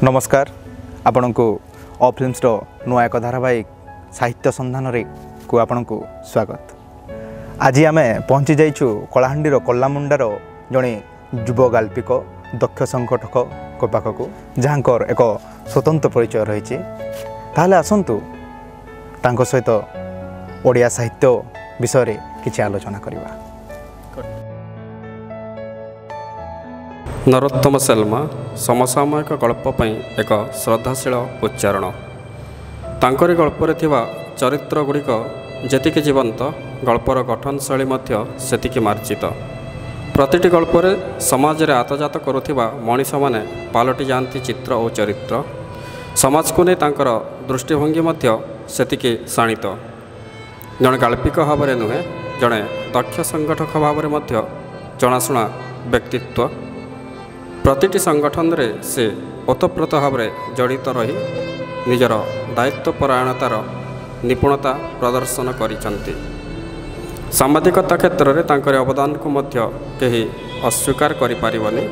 नमस्कार आपण को ऑफ फिल्म्स नुआ एक धारावाहिक साहित्य संधान को आपण को स्वागत। आज आम पहुँची जाइछु कलाहांडीर कल्लामुंडार जड़े युव गाल्पिक दक्ष संगठक को पाखक जहाँकर एक स्वतंत्र परिचय रही। ताहले आसंतु तांको सहित ओडिया साहित्य विषय किछि आलोचना करिबा। नरोत्तम सेल्मा समसामयिक गल्प पई एक श्रद्धाशील उच्चारण। तांकरी गल्परे थिबा चरित्र गुड़िक जेतिके जीवंत गल्पर गठन शैली मध्य सेतिके मार्जित। प्रतिटी गल्परे समाज रे आतजात करुथिबा मनीष माने पालटी जांती चित्र और चरित्र। समाज को नै तांकर दृष्टिभंगी मध्य सेतिके शाणित। जणे गाल्पिक भाव में नुहे जणे दक्ष संगठक भाव में मध्य जनाशुना व्यक्तित्व। प्रतिटी संगठन रे से ओतप्रोत भाव में जड़ित रही निजर दायित्वपरायणतार निपुणता प्रदर्शन करिसंती। सांबादिकता क्षेत्र में तांकर अवदान को मध्य केही अस्वीकार करि पारिबनी।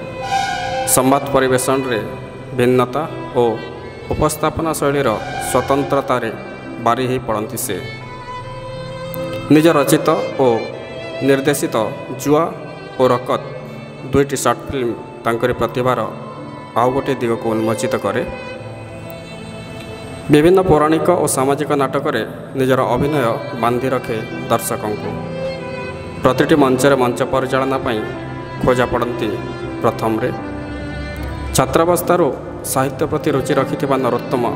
संवाद परिवेशन रे भिन्नता और उपस्थापना शैलीर स्वतंत्रता रे बारी ही पड़ती से निज रचित और निर्देशित जुआ और रकत दुईटी सर्ट फिल्म तांकरी प्रतिभार आउ गोटे दिग को उन्मोचित करे। विभिन्न पौराणिक और सामाजिक नाटक रे निजर अभिनय बांधि रखे दर्शकों को। प्रतिटी मंचर मंच परिचालना पाई खोजा पड़ती। प्रथम रे छात्रावस्थार साहित्य प्रति रुचि रखिथिबा नरोत्तम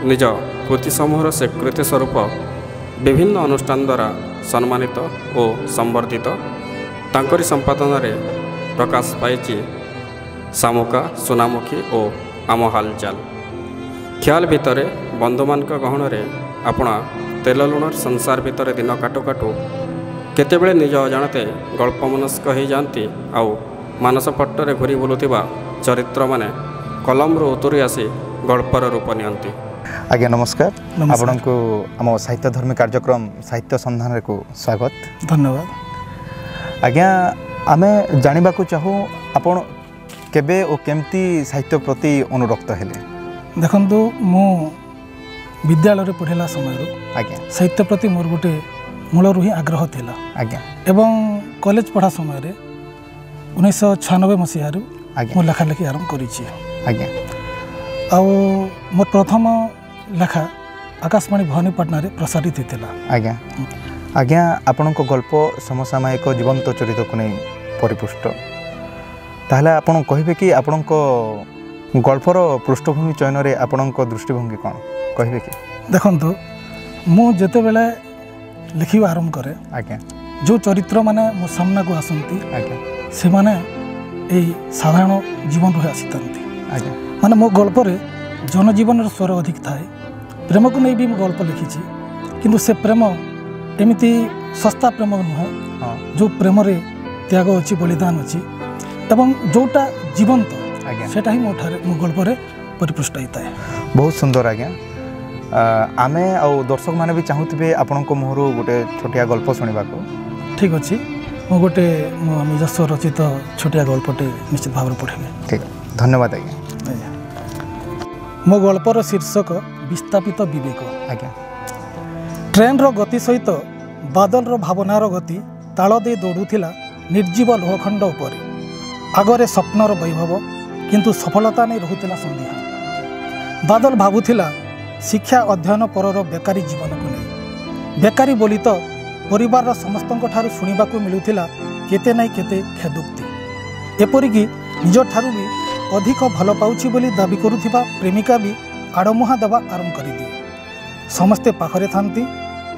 निज कृति समूहर स्वीकृति स्वरूप विभिन्न अनुष्ठान द्वारा सम्मानित और संवर्धित। तांकरी संपादन रे प्रकाश पाई सामुका सुनामुखी और आम हालचाल। ख्याल भितर बंधुमान गहन में आपणा तेल लुण संसार भितर दिन काटु काटु केतेबेले निज अजाणते गल्प मनस्क हो जाती। आउ मानस पट्टरे घूरी बुलुथिबा चरित्र माने कलम रू उतरी आसी गल्पर रूप नियंती। आज्ञा नमस्कार। आपण को आम साहित्य धर्मी कार्यक्रम साहित्य संधान को स्वागत। धन्यवाद। आज्ञा आमे जानिबा को चाहू आपण केबे ओ केमती साहित्य प्रति अनुरक्त हेले। देखंतु मु विद्यालय पढ़ला समय आज्ञा साहित्य प्रति मोर गोटे मूलरू ही आग्रह थिला। आज्ञा एवं कॉलेज पढ़ा समय रे 1996 मसीह मु लेखालेखि आरंभ करिछि। आज्ञा आउ मोर प्रथम लेखा आकाशवाणी भवानीपाटना रे प्रसारित होता। आज्ञा आज्ञा आपण को गल्प समसामयिक जीवंत चरित्र को नहीं परिपुष्ट। ताहले आपण कहिबे कि आपण को गल्पर पृष्ठभूमि चयन रे आपण को दृष्टिभंगी कौन कहिबे कि? देखंतु मु जेते बेले लिखिबा आरंभ करे आज्ञा जो चरित्र माने मो सामना को आसंती आज्ञा से माने एई साधारण जीवन रे आसीतंती। आज्ञा माने मो गल्प रे जनजीवन स्वर अधिक थाए। प्रेम को नहीं भी मो गल्प लिखिछि किंतु से प्रेम एमिति सस्ता प्रेम नुहे। जो प्रेम रे त्याग अच्छी बलिदान अच्छी एवं जोटा जीवंत सेटा ही मोठारे मो गल्प रे परिपुष्ट होता है। बहुत सुंदर। आज्ञा आमे आ दर्शक माने भी चाहूथिबे आपण को मोहरु गोटे छोटिया गल्प सुनिबा को। ठीक अछि मो गोटे मो निजस्व रचित छोटिया गल्पटे निश्चित भाव रे पढेबे। ठीक धन्यवाद। आज्ञा मो गल्पर शीर्षक विस्थापित विवेक। आज्ञा ट्रेन रो गति सहित बादल रो भावनार गति ताल दे दौड़ुथिला निर्जीव लोहखंड उपरे। आगरे स्वप्नर वैभव किंतु सफलता नहीं रहुथिला संदेह। बादल भाबुथिला शिक्षा अध्ययन परर बेकारी जीवन को नहीं। बेकारी बोली तो परिवार समस्तों ठारू शुणिबा को मिलुथिला केते नहीं केते खेदुक्ति। एपरिकी निज ठारू भी अधिक भल पाउछि बोली दाबी करुथिबा प्रेमिका भी आड़मुहा देवा आरंभ करिदिए। समस्ते पाखरे थांती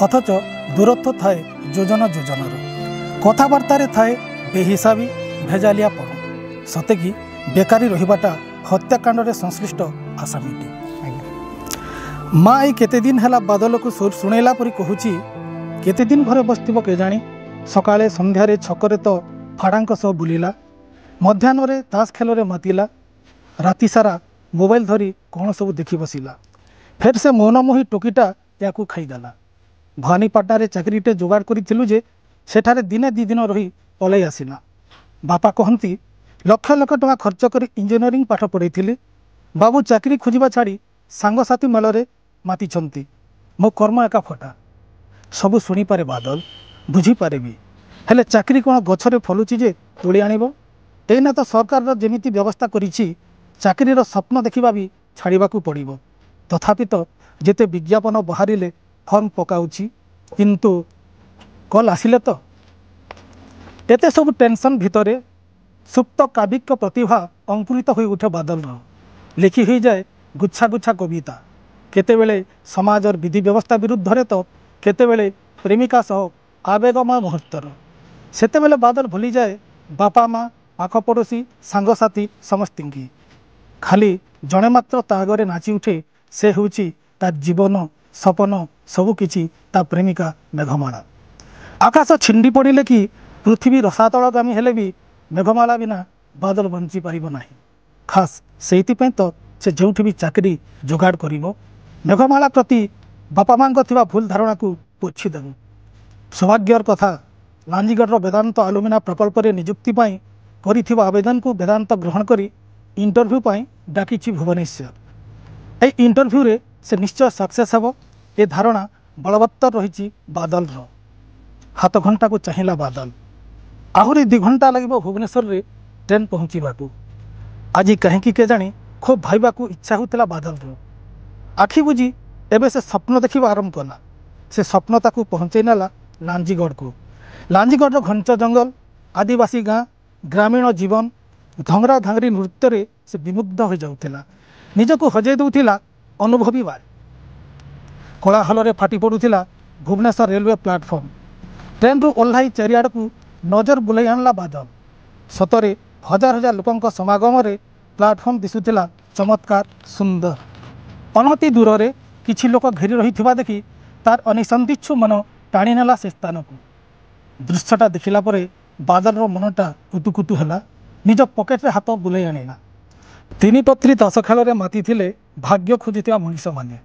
अथच दूरत्व थाए योजन योजनार। कथबार्तार थाए बेहिसाबी भेजालियापण। सते कि बेकारी रहिबाटा हत्याकांड संश्लिष्ट आशा मिटे। माँ आई केते दिन हैला बादल को शुणेला परी कहूची केते दिन घरे बसथिबो केजाणी। सकाळे संध्यारे छकरे तो फाड़ांक सह बुलिला। मध्याह्न ताश खेल मातिला। राति सारा मोबाइल धरी कौन सब देखि बसिला। फेर से मौनमोही टोकीटा याकू खाईदेला। भवानीपाटना चाकरीटे जोगाड़ करिथिलु जे सेठारे दिने दी दिन रही पलई आसिला। बापा कहती लक्ष लक्ष टका खर्च कर इंजीनियरिंग पाठ पढ़ी बाबू चाकरी खोजा छाड़ी सांगसाथी मेल मातिछंती मो कर्म एका फटा सबू शुणिपे बादल बुझीपे भी हेले चाकरी कौन गछरे फलुची जे तोली आनिब एना तो सरकार जेमिति व्यवस्था करिछि चाकरीर स्वप्न देखा भी छाड़ा पड़ो तथापि तो जेते विज्ञापन बाहरिले फर्म पकाउछि किंतु कल आसिले तो एते सब टेंशन भितरे सुप्त काव्यिक प्रतिभा अंकुरित हो उठे बादल लिखि हो जाए गुच्छा गुच्छा कविता केतेबेले समाज और विधि व्यवस्था विरुद्ध रे तो केतेबेले प्रेमिका सह आवेगमय मुहूर्तर सेतेबेले बादल भूली जाए बापा माँ पाख पड़ोशी सांगसाथी समस्ती खाली जड़े मात्र ता आगे नाची उठे से होची तार जीवन सपन सबुकिछि ता प्रेमिका मेघमाला आकाश छिंडी पड़े कि पृथ्वी रसातलगामी हेले भी मेघमाला बिना बादल बंची पारिब नाही खास से तो से जो भी चाकरी जोगाड़ करिवो मेघमाला प्रति बापा माँ थिबा भूल धारणा को पोछि देबो सौभाग्यर कथा लांजीगढ़ वेदांत आलुमिना प्रकल्प रे नियुक्ति पाई करिथिबा आवेदन को वेदांत ग्रहण करी इंटरव्यू पाई डाकिछि भुवनेश्वर ए इंटरव्यू रे से निश्चय सक्सेस हेबो ए धारणा बलवत्तर रही बादल हाथ घंटा को चाहिला बादल आहरी 2 घंटा लगे भुवनेश्वर रे ट्रेन पहुँचवाकू आज कहीं के जानी खूब भाईबा को इच्छा होता बादल आखि बुझी एवं से स्वप्न देखा आरंभ कला से स्वप्न ताकू पहुँचे नाला लांजीगढ़ को लांजीगढ़ घंच जंगल आदिवासी गाँ ग्रामीण जीवन धंगरा धांगरी नृत्य रे से विमुग्ध हो जाउथिला निजको हजे दउथिला अनुभवी बार कोलाहल रे फाटी पड़ुथिला भुवनेश्वर रेलवे प्लाटफर्म ट्रेन रु ओह्लाई चारिआड़ को नजर बुलाई आणला बादल सतरे हजार हजार लोकों समागम रे प्लाटफर्म दिशुथिला चमत्कार सुंदर अनति दूर रे किछि लोक घेरी रही देखि तार अनिसंदिच्छु मन टाणी नेला से स्थान को दृश्यटा देखिला परे बादल रो मनटा कुतुकुतु हला निज पकेट रे हाथ बुलाई आनिला 3 पत्री 10 खेल रे माति थिले भाग्य खोजिथिबा मनुष्य माने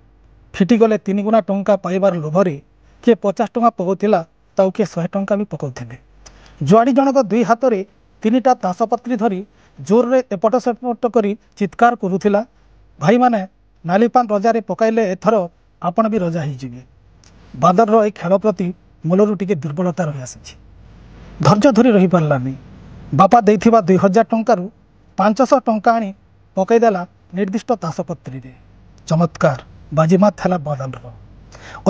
फिटिगले 3 गुणा टंका पाइबार लोभरे किए 50 टंका पकाउथिला ताउ किए 100 टंका भी पकाउथिले जुआड़ी जनक 2 हाथ रे 3टा तासपत्री धरी जोर रे एपट सेपट करी चित्कार करुथिला भाई माने नालीपान रजारे पकाइले एथर आपण भी रजा ही जिवे बादल रो ए खेल प्रति मूलरू टिके दुर्बलता रही आसी धैर्य धरी रही पारलानी बापा देइथिबा 2000 टंका रु 500 टंका आनी पकईदेला निर्दिष्ट तासपत्री रे चमत्कार बाजीमात थला बादल रो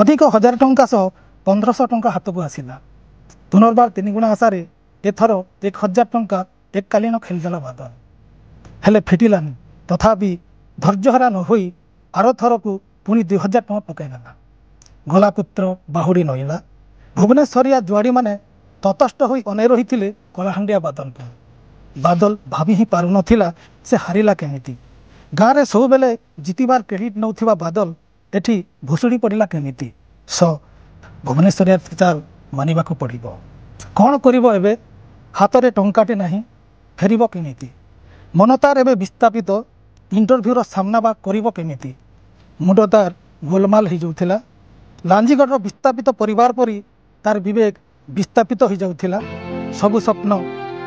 अधिक 1000 टंका सह 1500 टंका हाथ को आसिला पुनर्बार 3 गुणा आशारे एथर 1000 टंका एककालीन खेलदेला बादल हेले फिटिलानी तथापि धैर्यहरा न होई आर थर को पुणी 2000 टंका पकईदेला गलापुत्र बाहुड़ी नईला भुवनेश्वरिया जुआड़ी माने ततस्ट होई अनै रही कलाहांडिया बादल को बादल भाभी ही पारु नथिला से हारिला केमिति गाँव में सब बेले जितबार क्रेडिट नौथिबा बादल एठी भुसुड़ी पड़िला केमिति स भुवनेश्वरिया चाल मानिबा को पड़िबो कौन करिबो एबे हाथ रे टंकाटे नाही फेरिबो केमिति मन तार एबे विस्थापित इंटरव्यू रो सामना बा करिबो केमिति मुंड तार गोलमाल हो जाउथिला लांजीगढ़ विस्थापित परिवार परी तार विवेक विस्थापित हो जाउथिला सबु स्वप्न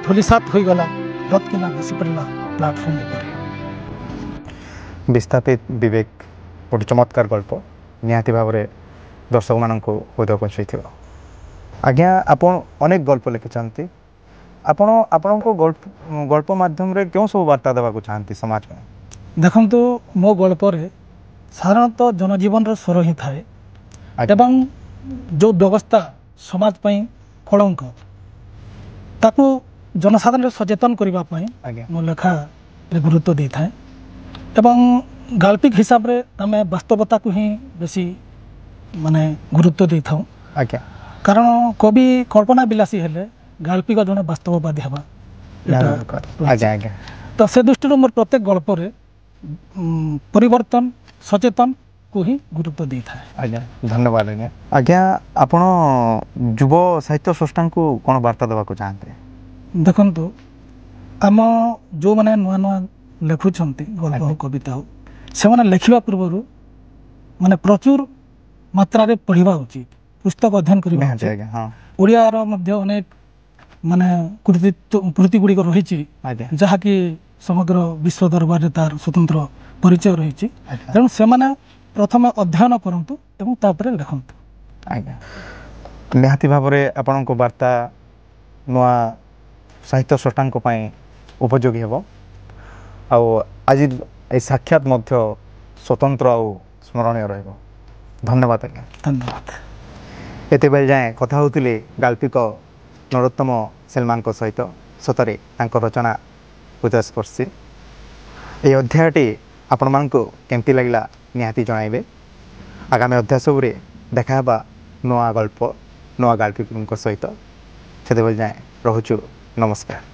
धूलिसात हो गला रत्किना घुसी पड़ला प्लाटफर्म पर विस्थापित विवेक गोटे चमत्कार गल्प निहाती भाव में दर्शक मान हृदय पहुँचाई आज्ञा आपण अनेक गल्प लिखिं आपण आपण गल्प माध्यम रे क्यों सब वार्ता देवा चाहती समाज में देखंतु मो गल्प रे साधारणतः जनजीवन रो स्वर ही थाए एवं जो व्यवस्था समाज पई कलंक ताकू जनसाधारण सचेतन करने मो लेखा गुरुत्व दे था एवं गाल्पिक हिसाब रे आम वास्तवता को ही बेसी माने गुरुत्व दे था कारण कवि कल्पना विलासी हेले गाल्पिक जन वास्तववादी हवा तो से दृष्टि मोर प्रत्येक गल्प रे परिवर्तन सचेतन को ही गुरुत्व दे था। आज्ञा धन्यवाद आज्ञा आज्ञा आपण युव साहित्य स्रष्टा को कौन वार्ता देवा चाहते देखंतु आम जो मैंने नुआ नुआ लिखुंट गल्प हो कविता हो से मैंने लिखा पूर्व माने प्रचुर मात्रा रे पढ़ा उचित पुस्तक अध्ययन करवा उड़िया अनेक ମାନେ କୃତି ଗୁଡ଼ିକ ରହିଛି ଆଜ୍ଞା ଯାହାକି ସମଗ୍ର ବିଶ୍ୱ ଦରବାରରେ ତାର ସ୍ୱତନ୍ତ୍ର ପରିଚୟ ରହିଛି। ଆଜ୍ଞା ତେଣୁ ସେମାନେ ପ୍ରଥମେ ଅଧ୍ୟୟନ କରନ୍ତୁ ଏବଂ ତାପରେ ଲେଖନ୍ତୁ। ଆଜ୍ଞା ନିହାତି ଭାବରେ ଆପଣଙ୍କ ବାର୍ତ୍ତା ନୂଆ ସାହିତ୍ୟ ସ୍ରଷ୍ଟାଙ୍କ ପାଇଁ ଉପଯୋଗୀ ହେବ। ଆଉ ଆଜି এই ସାକ୍ଷାତ ମଧ୍ୟ ସ୍ୱତନ୍ତ୍ର ଆଉ ସ୍ମରଣୀୟ ରହିବ। ଧନ୍ୟବାଦ ଆଜ୍ଞା। ଧନ୍ୟବାଦ। ଏତେବେଳେ ଯାଏଁ କଥା ହେଉଥିଲେ ଗାଳ୍ପିକ ନରୋତ୍ତମ ଶେର୍ମାଙ୍କ ସହିତ। ସତରେ ତାଙ୍କ ରଚନା ହୃଦୟସ୍ପର୍ଶୀ। ଏହି ଅଧ୍ୟାୟଟି ଆପଣମାନଙ୍କୁ କେମିତି ଲାଗିଲା ନିହାତି ଜଣାଇବେ। ଆଗାମୀ ଅଧ୍ୟାୟ ସବୁରେ ଦେଖା ହେବା ନୂଆ ଗଳ୍ପ ନୂଆ ଗାଳ୍ପିକଙ୍କ ସହିତ। ସେତେବେଳେ ଯାଏଁ ରହୁଛୁ। ନମସ୍କାର।